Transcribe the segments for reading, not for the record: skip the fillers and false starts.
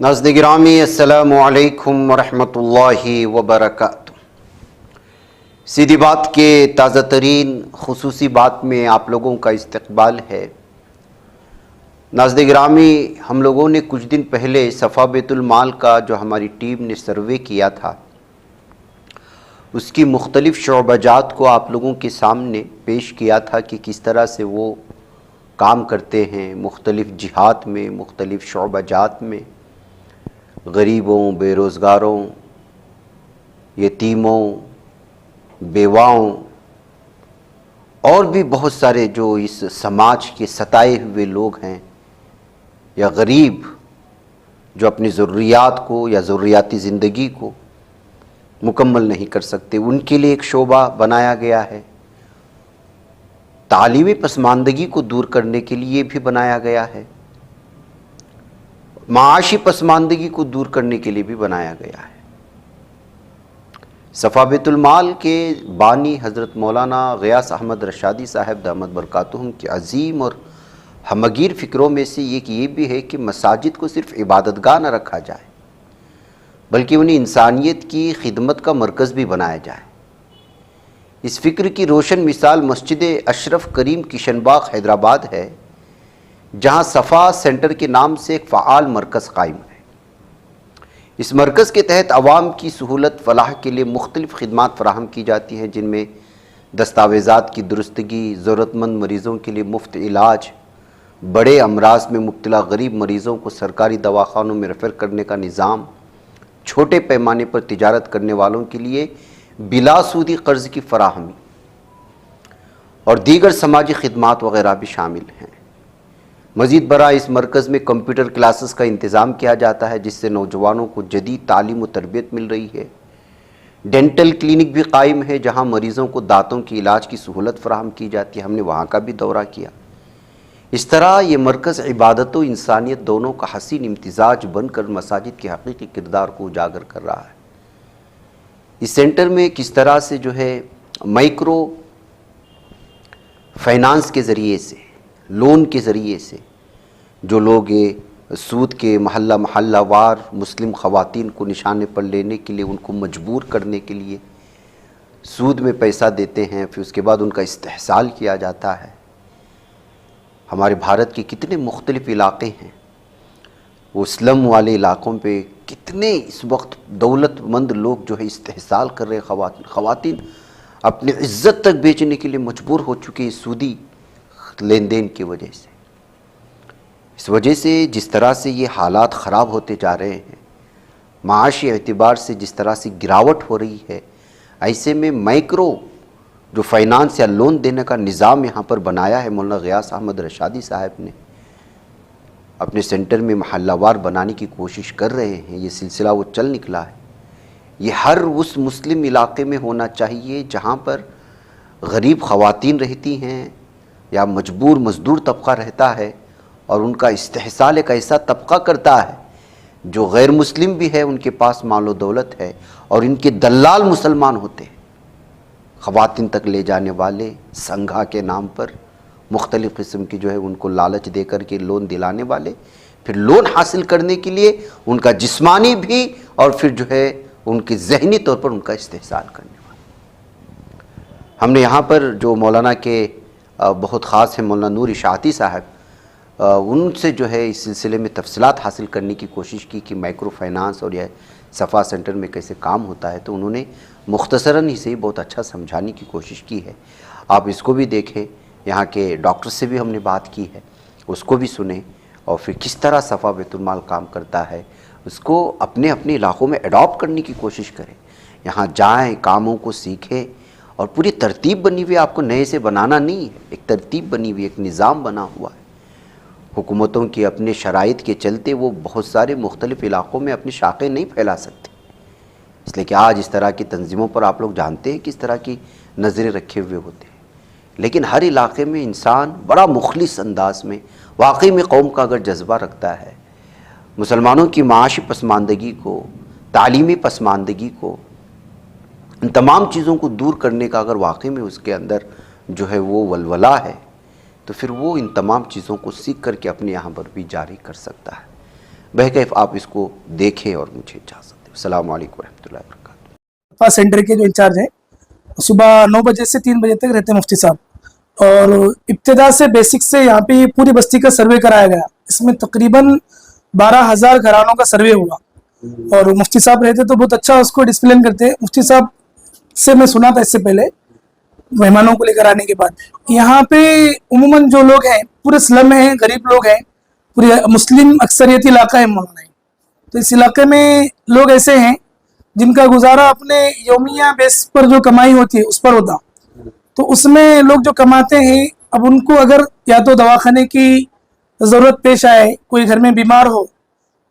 ناظرین گرامی السلام علیکم ورحمۃ اللہ وبرکاتہ۔ سیدھی بات کے تازہ ترین خصوصی بات میں آپ لوگوں کا استقبال ہے۔ ناظرین گرامی، ہم لوگوں نے کچھ دن پہلے صفا بیت المال کا جو ہماری ٹیم نے سروے کیا تھا، اس کی مختلف شعبہ جات کو آپ لوگوں کے سامنے پیش کیا تھا کہ کس طرح سے وہ کام کرتے ہیں مختلف جہات میں، مختلف شعبہ جات میں، غریبوں، بے روزگاروں، یتیموں، بیواؤں اور بھی بہت سارے جو اس سماج کے ستائے ہوئے لوگ ہیں یا غریب جو اپنی ضروریات کو یا ضروریاتی زندگی کو مکمل نہیں کر سکتے، ان کے لیے ایک شعبہ بنایا گیا ہے۔ تعلیمی پسماندگی کو دور کرنے کے لیے بھی بنایا گیا ہے، معاشی پسماندگی کو دور کرنے کے لیے بھی بنایا گیا ہے۔ صفا بیت المال کے بانی حضرت مولانا غیاث احمد رشادی صاحب دامت برکاتہم کی عظیم اور ہمگیر فکروں میں سے یہ بھی ہے کہ مساجد کو صرف عبادت گاہ نہ رکھا جائے بلکہ انہیں انسانیت کی خدمت کا مرکز بھی بنایا جائے۔ اس فکر کی روشن مثال مسجد اشرف کریم کشن باغ حیدرآباد ہے، جہاں صفا سینٹر کے نام سے ایک فعال مرکز قائم ہے۔ اس مرکز کے تحت عوام کی سہولت فلاح کے لیے مختلف خدمات فراہم کی جاتی ہیں، جن میں دستاویزات کی درستگی، ضرورت مند مریضوں کے لیے مفت علاج، بڑے امراض میں مبتلا غریب مریضوں کو سرکاری دواخانوں میں ریفر کرنے کا نظام، چھوٹے پیمانے پر تجارت کرنے والوں کے لیے بلا سودی قرض کی فراہمی اور دیگر سماجی خدمات وغیرہ بھی شامل ہیں۔ مزید برآں اس مرکز میں کمپیوٹر کلاسز کا انتظام کیا جاتا ہے، جس سے نوجوانوں کو جدید تعلیم و تربیت مل رہی ہے۔ ڈینٹل کلینک بھی قائم ہے، جہاں مریضوں کو دانتوں کی علاج کی سہولت فراہم کی جاتی ہے، ہم نے وہاں کا بھی دورہ کیا۔ اس طرح یہ مرکز عبادت و انسانیت دونوں کا حسین امتزاج بن کر مساجد کے حقیقی کردار کو اجاگر کر رہا ہے۔ اس سینٹر میں کس طرح سے جو ہے مائکرو فائنانس کے ذریعے سے، لون کے ذریعے سے جو لوگ سود کے محلہ محلہ وار مسلم خواتین کو نشانے پر لینے کے لیے، ان کو مجبور کرنے کے لیے سود میں پیسہ دیتے ہیں، پھر اس کے بعد ان کا استحصال کیا جاتا ہے۔ ہمارے بھارت کے کتنے مختلف علاقے ہیں، وہ اسلم والے علاقوں پہ کتنے اس وقت دولت مند لوگ جو ہے استحصال کر رہے، خواتین اپنی عزت تک بیچنے کے لیے مجبور ہو چکے سودی لین دین کی وجہ سے۔ اس وجہ سے جس طرح سے یہ حالات خراب ہوتے جا رہے ہیں، معاشی اعتبار سے جس طرح سے گراوٹ ہو رہی ہے، ایسے میں مائکرو جو فائنانس یا لون دینے کا نظام یہاں پر بنایا ہے مولانا غیاث احمد رشادی صاحب نے، اپنے سینٹر میں محلہ وار بنانے کی کوشش کر رہے ہیں۔ یہ سلسلہ وہ چل نکلا ہے۔ یہ ہر اس مسلم علاقے میں ہونا چاہیے جہاں پر غریب خواتین رہتی ہیں یا مجبور مزدور طبقہ رہتا ہے، اور ان کا استحصال ایک ایسا طبقہ کرتا ہے جو غیر مسلم بھی ہے، ان کے پاس مال و دولت ہے، اور ان کے دلال مسلمان ہوتے ہیں، خواتین تک لے جانے والے، سنگھا کے نام پر مختلف قسم کی جو ہے ان کو لالچ دے کر کے لون دلانے والے، پھر لون حاصل کرنے کے لیے ان کا جسمانی بھی اور پھر جو ہے ان کے ذہنی طور پر ان کا استحصال کرنے والے۔ ہم نے یہاں پر جو مولانا کے بہت خاص ہیں مولانا نور اشاعتی صاحب، ان سے جو ہے اس سلسلے میں تفصیلات حاصل کرنے کی کوشش کی کہ مائکرو فائنانس اور یہ صفا سینٹر میں کیسے کام ہوتا ہے، تو انہوں نے مختصراً ہی سے بہت اچھا سمجھانے کی کوشش کی ہے۔ آپ اس کو بھی دیکھیں، یہاں کے ڈاکٹر سے بھی ہم نے بات کی ہے، اس کو بھی سنیں، اور پھر کس طرح صفا بیت المال کام کرتا ہے اس کو اپنے علاقوں میں اڈاپٹ کرنے کی کوشش کریں۔ یہاں جائیں، کاموں کو سیکھیں، اور پوری ترتیب بنی ہوئی، آپ کو نئے سے بنانا نہیں ہے، ایک ترتیب بنی ہوئی، ایک نظام بنا ہوا ہے۔ حکومتوں کی اپنے شرائط کے چلتے وہ بہت سارے مختلف علاقوں میں اپنی شاخیں نہیں پھیلا سکتے، اس لیے کہ آج اس طرح کی تنظیموں پر آپ لوگ جانتے ہیں کس طرح کی نظریں رکھے ہوئے ہوتے ہیں۔ لیکن ہر علاقے میں انسان بڑا مخلص انداز میں واقعی میں قوم کا اگر جذبہ رکھتا ہے، مسلمانوں کی معاشی پسماندگی کو، تعلیمی پسماندگی کو، ان تمام چیزوں کو دور کرنے کا اگر واقعی میں اس کے اندر جو ہے وہ ولولہ ہے، تو پھر وہ ان تمام چیزوں کو سیکھ کر کے اپنے یہاں پر بھی جاری کر سکتا ہے۔ बहकैफ आप इसको देखें और मुझे इजाज़त दें। अस्सलाम वालेकुम रहमतुल्लाहि व बरकातुहू। सेंटर के जो इंचार्ज हैं, सुबह 9 बजे से 3 बजे तक रहते हैं मुफ्ती साहब, और इब्तिदा से बेसिक से यहाँ पे पूरी बस्ती का सर्वे कराया गया। इसमें तकरीबन 12,000 घरानों का सर्वे हुआ, और मुफ्ती साहब रहते तो बहुत अच्छा उसको डिसिप्लिन करते। मुफ्ती साहब से मैं सुना था इससे पहले, मेहमानों को लेकर आने के बाद। यहाँ पे उमूमन जो लोग हैं पूरे स्लम हैं, गरीब लोग हैं, पूरे मुस्लिम अक्सरियती इलाका है मौलाना। तो इस इलाके में लोग ऐसे हैं जिनका गुजारा अपने यौमिया बेस पर जो कमाई होती है उस पर होता। तो उसमें लोग जो कमाते हैं, अब उनको अगर या तो दवाखाने की ज़रूरत पेश आए, कोई घर में बीमार हो,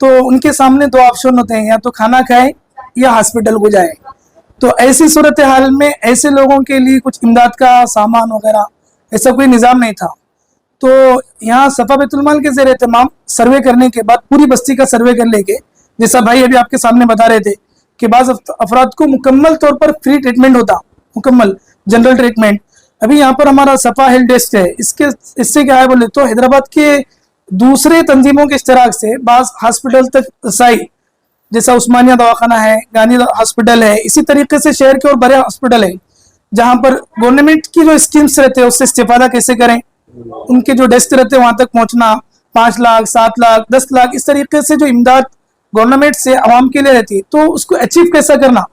तो उनके सामने 2 ऑप्शन होते हैं, या तो खाना खाए या हॉस्पिटल को जाए। तो ऐसी सूरत हाल में ऐसे लोगों के लिए कुछ इमदाद का सामान वगैरह ऐसा कोई निज़ाम नहीं था। तो यहाँ सफ़ा बैतुल माल के ज़ेर तमाम सर्वे करने के बाद, पूरी बस्ती का सर्वे कर लेके, जैसा भाई अभी आपके सामने बता रहे थे कि बाज़ अफराद को मुकम्मल तौर पर फ्री ट्रीटमेंट होता, मुकम्मल जनरल ट्रीटमेंट। अभी यहाँ पर हमारा सफ़ा हेल्थ डेस्क है, इससे क्या है बोले तो हैदराबाद के दूसरे तंजीमों के इश्तराक से बाज़ हॉस्पिटल तक रसाई, जैसा उस्मानिया दवाखाना है, गांधी हॉस्पिटल है, इसी तरीके से शहर के और बड़े हॉस्पिटल है जहाँ पर गवर्नमेंट की जो स्कीम्स रहते हैं उससे इस्तेफादा कैसे करें, उनके जो डेस्क रहते हैं वहाँ तक पहुँचना, 5 लाख 7 लाख 10 लाख इस तरीके से जो इमदाद गवर्नमेंट से आवाम के लिए रहती है, तो उसको अचीव कैसा करना।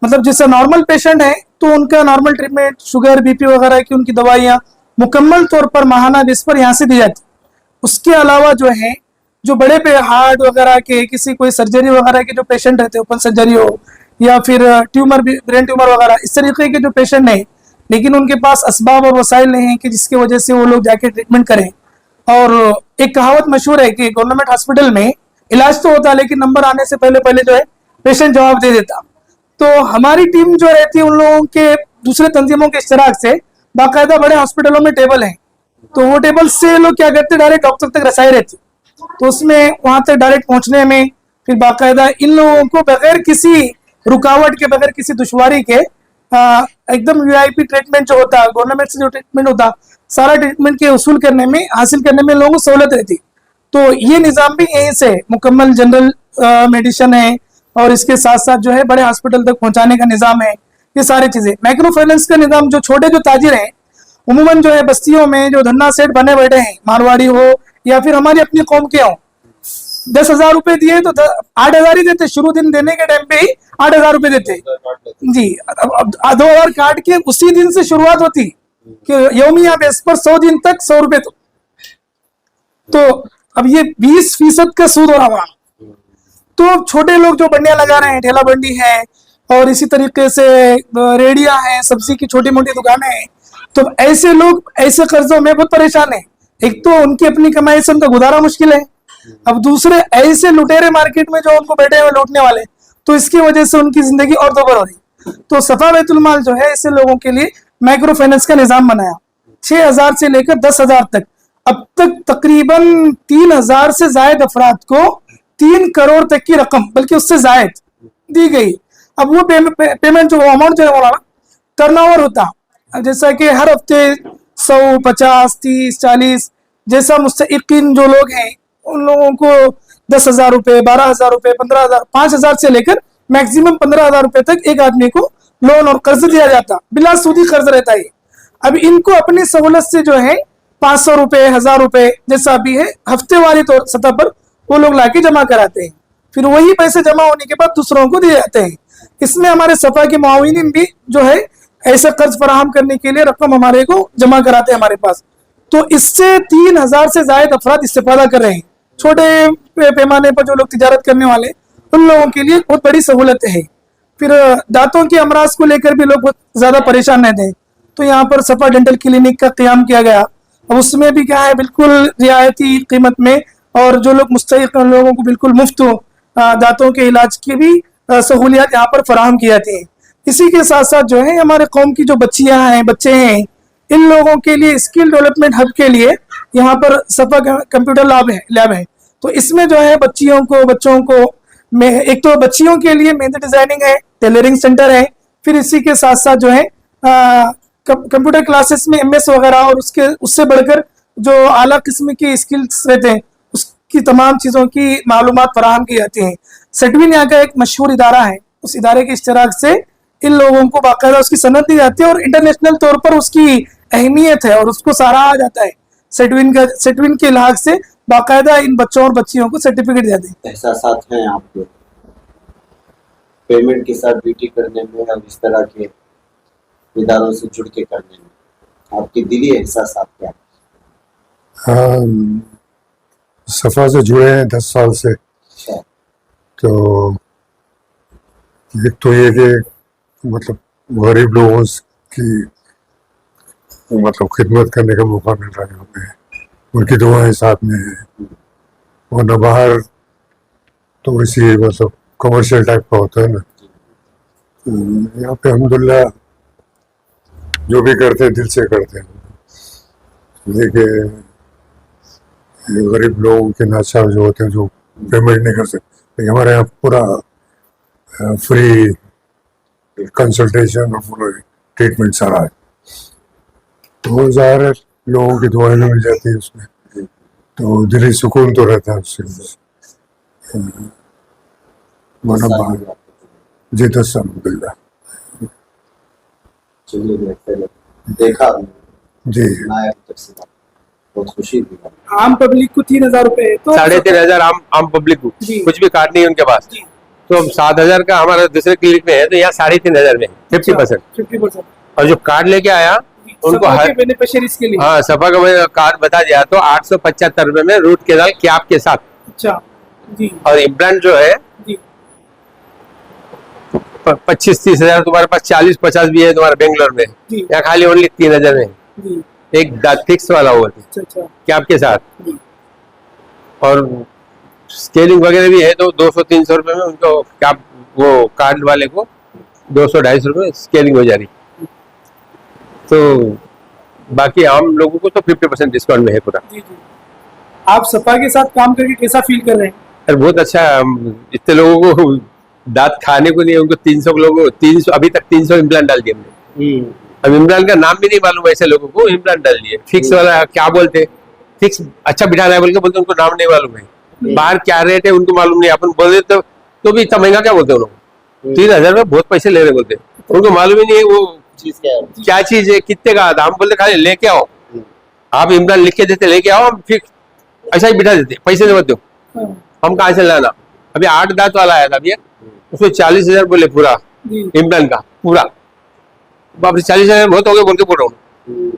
मतलब जैसे नॉर्मल पेशेंट है तो उनका नॉर्मल ट्रीटमेंट, शुगर बीपी वगैरह की उनकी दवाइयाँ मुकम्मल तौर पर माहाना बेस पर यहाँ से दी जाती। उसके अलावा जो है, जो बड़े पे हार्ट वगैरह के, किसी कोई सर्जरी वगैरह के जो पेशेंट रहते हैं, ओपन सर्जरी हो या फिर ट्यूमर, ब्रेन ट्यूमर वगैरह, इस तरीके के जो पेशेंट हैं, लेकिन उनके पास असबाब और वसाइल नहीं है कि जिसकी वजह से वो लोग जाके ट्रीटमेंट करें। और एक कहावत मशहूर है कि गवर्नमेंट हॉस्पिटल में इलाज तो होता है लेकिन नंबर आने से पहले पहले जो है पेशेंट जवाब दे देता। तो हमारी टीम जो रहती है उन लोगों के दूसरे तंजीमों के इश्तराक से बाकायदा बड़े हॉस्पिटलों में टेबल है, तो वो टेबल से लोग क्या करते, डायरेक्ट डॉक्टर तक रसाई रहती। तो उसमें वहां तक डायरेक्ट पहुंचने में फिर बाकायदा इन लोगों को बगैर किसी रुकावट के, बगैर किसी दुश्वारी के एकदम वीआईपी ट्रीटमेंट जो होता है, गवर्नमेंट से जो ट्रीटमेंट होता, सारा ट्रीटमेंट के वसूल करने में, हासिल करने में लोगों को सहूलत रहती। तो ये निज़ाम भी यहीं से मुकम्मल जनरल मेडिसिन है, और इसके साथ साथ जो है बड़े हॉस्पिटल तक पहुंचाने का निज़ाम है। ये सारी चीज़ें, माइक्रो फाइनेंस का निज़ाम, जो छोटे जो ताजिर हैं उमूमन जो है बस्तियों में जो धन्ना सेठ बने बैठे हैं, मारवाड़ी हो या फिर हमारी अपनी कौम के हों, 10,000 रुपए दिए तो 8,000 ही देते, शुरू दिन देने के टाइम पे ही 8,000 रुपए देते जी। अब 2,000 काट के उसी दिन से शुरुआत होती कि यौमिया बेस पर 100 दिन तक 100 रुपए। तो अब ये 20% का सूद हो रहा। तो छोटे लोग जो बंडियां लगा रहे हैं, ठेला बंडी है और इसी तरीके से रेडिया है, सब्जी की छोटी मोटी दुकानें हैं, तो ऐसे लोग ऐसे कर्जों में बहुत परेशान है। एक तो उनकी अपनी कमाई से उनका गुजारा मुश्किल है, अब दूसरे ऐसे लुटेरे मार्केट में जो उनको बैठे हुए लूटने वाले, तो इसकी वजह से उनकी जिंदगी और दोबर हो रही। तो सफा बैतुल माल जो है ऐसे लोगों के लिए माइक्रो फाइनेंस का निजाम बनाया, 6,000 से लेकर 10,000 तक। अब तक तकरीबन 3,000 से जायद अफराद को 3 करोड़ तक की रकम, बल्कि उससे जायद दी गई। अब वो पेमेंट जो अमाउंट जो है वो टर्नओवर होता, जैसा कि हर हफ्ते 100, 50, 30, 40 जैसा मुस्तहिकीन जो लोग हैं उन लोगों को 10,000 रुपए, 12,000 रुपए, 15,000, 5,000 से लेकर मैक्सिमम 15,000 रुपए तक एक आदमी को लोन और कर्ज दिया जाता, बिला सूदी कर्ज रहता है। अब इनको अपनी सहूलत से जो है 500 रुपए, 1,000 रुपए जैसा भी है हफ्तेवारी तौर सतह पर वो लोग लाके जमा कराते हैं, फिर वही पैसे जमा होने के बाद दूसरों को दिए जाते हैं। इसमें हमारे सफा के मुआविनीन भी जो है ऐसा कर्ज फराहम करने के लिए रकम हमारे को जमा कराते हैं हमारे पास। तो इससे 3,000 से जायद अफराद इस्तेफादा कर रहे हैं। छोटे पैमाने पर जो लोग तिजारत करने वाले उन लोगों के लिए बहुत बड़ी सहूलत है। फिर दांतों के अमराज को लेकर भी लोग बहुत ज्यादा परेशान रहते हैं, तो यहाँ पर सफा डेंटल क्लिनिक का क़याम किया गया। अब उसमें भी क्या है, बिल्कुल रियायती कीमत में, और जो लोग मुस्तहिक लोगों को बिल्कुल मुफ्त दांतों के इलाज की भी सहूलियत यहाँ पर फराहम की जाती है। इसी के साथ साथ जो है हमारे कौम की जो बच्चियां हैं, बच्चे हैं, इन लोगों के लिए स्किल डेवलपमेंट हब के लिए यहाँ पर सफा कंप्यूटर लैब है। तो इसमें जो है बच्चों को एक तो बच्चियों के लिए मेहंदी डिजाइनिंग है, टेलरिंग सेंटर है, फिर इसी के साथ साथ जो है कंप्यूटर क्लासेस में MS वगैरह, और उससे बढ़कर जो आला किस्म की स्किल्स रहते हैं की तमाम चीज़ों की मालूमात फराहम की जाती हैं। सेटविन यहाँ का एक मशहूर इदारा है, उस इदारे के इश्तराक से इन लोगों को बाकायदा उसकी सनद दी जाती है और इंटरनेशनल तौर पर उसकी अहमियत है और उसको सराहा जाता है। सेटविन के लिहाज से बाकायदा इन बच्चों और बच्चियों को सर्टिफिकेट देते हैं। एहसासात हैं आपके पेमेंट के साथ ड्यूटी करने में और इस तरह के इदारों से जुड़ के करने में, आपके दिली एहसासात क्या हैं? हाँ, सफ़ा से जुड़े हैं 10 साल से। अच्छा, तो एक तो ये कि मतलब गरीब लोगों की मतलब खिदमत करने का मौका मिल रहा है यहाँ पे, उनकी दुआएं साथ में हैं। वरना बाहर तो इसी मतलब कमर्शियल टाइप का होता है ना। यहाँ पे अल्हम्दुलिल्लाह जो भी करते हैं दिल से करते हैं। देखिए ये गरीब लोगों के नाचार जो होते हैं जो पेमेंट नहीं कर सकते, लेकिन हमारे यहाँ पूरा फ्री कंसल्टेशन और पूरा ट्रीटमेंट सारा है, तो ज़ाहिर है लोगों की दुआएं भी मिल जाती है उसमें, तो दिली सुकून तो रहता है उससे। वरना जी 10 साल अल्हम्दुलिल्लाह। चलिए देखा जी सुनाया तक से बहुत खुशी हुई। आम पब्लिक को 3,000 रुपए है, तो 3,500 आम पब्लिक को जी। कुछ भी कार्ड नहीं है उनके पास, जी। तो 7,000 का हमारा दूसरे क्लिनिक में है, तो यहाँ 3,500 में 50%। 50% और जो कार्ड लेके आया उनको हर बेनिफिशियरीज के लिए। हाँ सफा का मैंने कार्ड बता दिया तो 875 रुपए में रूट केनाल कैप के साथ, अच्छा जी और इम्प्लांट जो है जी 25-30 हजार, तुम्हारे पास 40-50 भी है तुम्हारे बेंगलोर में, जी यहाँ खाली ओनली 3,000 में जी एक दांत फिक्स वाला हुआ था अच्छा अच्छा कैप के साथ, जी और स्केलिंग वगैरह भी है तो 200-300 रुपए में उनको कैप वो कार्ड वाले को 200-250 रुपए स्केलिंग हो जा रही। तो बाकी आम लोगों को तो 50% डिस्काउंट में है पूरा। जी जी आप सपा के साथ काम करके कैसा फील कर रहे हैं? और बहुत अच्छा है, इतने लोगों को दांत खाने को नहीं है, उनको 300 लोगों 300 अभी तक 300 इम्प्लांट डाल दिए हमने। अब इम्प्लांट का नाम भी नहीं मालूम ऐसे लोगों को, इम्प्लांट डाल दिए। फिक्स वाला क्या बोलते, फिक्स अच्छा बिठाना है बोल के बोलते, उनको नाम नहीं मालूम है, बाहर क्या रेट है उनको मालूम नहीं, अपन बोल देते तो भी इतना महंगा क्या बोलते हैं लोग, 3,000 में बहुत पैसे ले रहे बोलते, उनको मालूम ही नहीं है वो चीज क्या चीज है, कितने का आता। हम बोलते खाली लेके आओ, आप इम्प्लांट लिख के देते लेके आओ, हम फिक्स ऐसा ही बिठा देते, पैसे दे दो, हम कहाँ से लाना। अभी 8 दांत वाला आया था अभी, उसमें 40,000 बोले पूरा इम्प्लांट का पूरा। बाप रे 40,000 बहुत हो गए बोल के बोल रहा हूँ।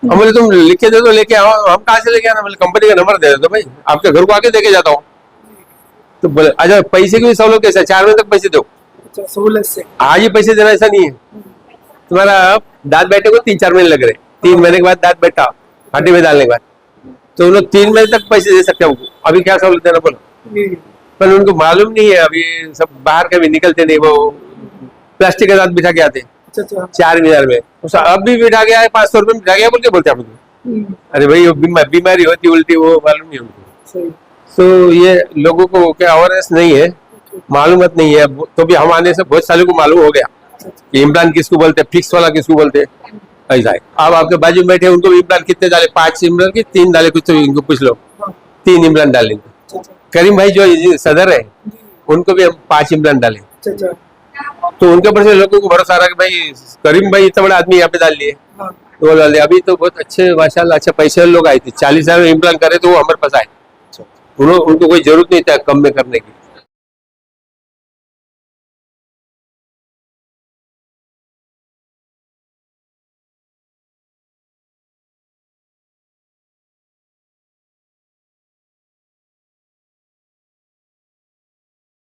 हम बोले तुम लिख के दे दो लेके आओ, हम कहाँ से लेके आना, बोले कंपनी का नंबर दे दो भाई, आपके घर को आके देके जाता हूँ। तो बोले अच्छा पैसे की भी सहूलत कैसे, 4 महीने तक पैसे दो, अच्छा सहूलत से आज ही पैसे देना ऐसा नहीं है। तुम्हारा दांत बैठे को 3-4 महीने लग रहे, 3 महीने के बाद दांत बैठा हड्डी में डालने के बाद, तो उन लोग 3 महीने तक पैसे दे सकते हैं। अभी क्या सहूलत देना बोलो, पर उनको मालूम नहीं है, अभी सब बाहर कभी निकलते नहीं, वो प्लास्टिक के दांत बिठा के आते अच्छा 4,000 में, अब भी बिठा गया है 500 रुपए में बिठा गया बोल के बोलते हैं। अरे भाई वो बीमारी होती उल्टी, वो मालूम नहीं उनको। सही तो ये लोगों को क्या अवेयरनेस नहीं है, मालूमत नहीं है, तो भी हम आने से बहुत सालों को मालूम हो गया कि इम्प्लांट किसको बोलते हैं, फिक्स वाला किसको बोलते हैं, ऐसा है। अब आपके बाजू में बैठे उनको भी इम्प्लांट कितने डाले, 5 इम्प्लांट की 3 डाले, कुछ तो इनको पूछ लो 3 इम्प्लांट डालेंगे। करीम भाई जो सदर है उनको भी हम 5 इम्प्लांट डाले, अच्छा तो उनके ऊपर से लोगों को भरोसा रहा कि भाई करीम भाई इतना बड़ा आदमी यहाँ पे डाल लिए, तो वो डाल दिया। अभी तो बहुत अच्छे माशाल्लाह अच्छे पैसे वाले लोग आए थे, 40,000 में इम्प्लांट करे तो वो हमारे पास आए, उनको कोई जरूरत नहीं था कम में करने की।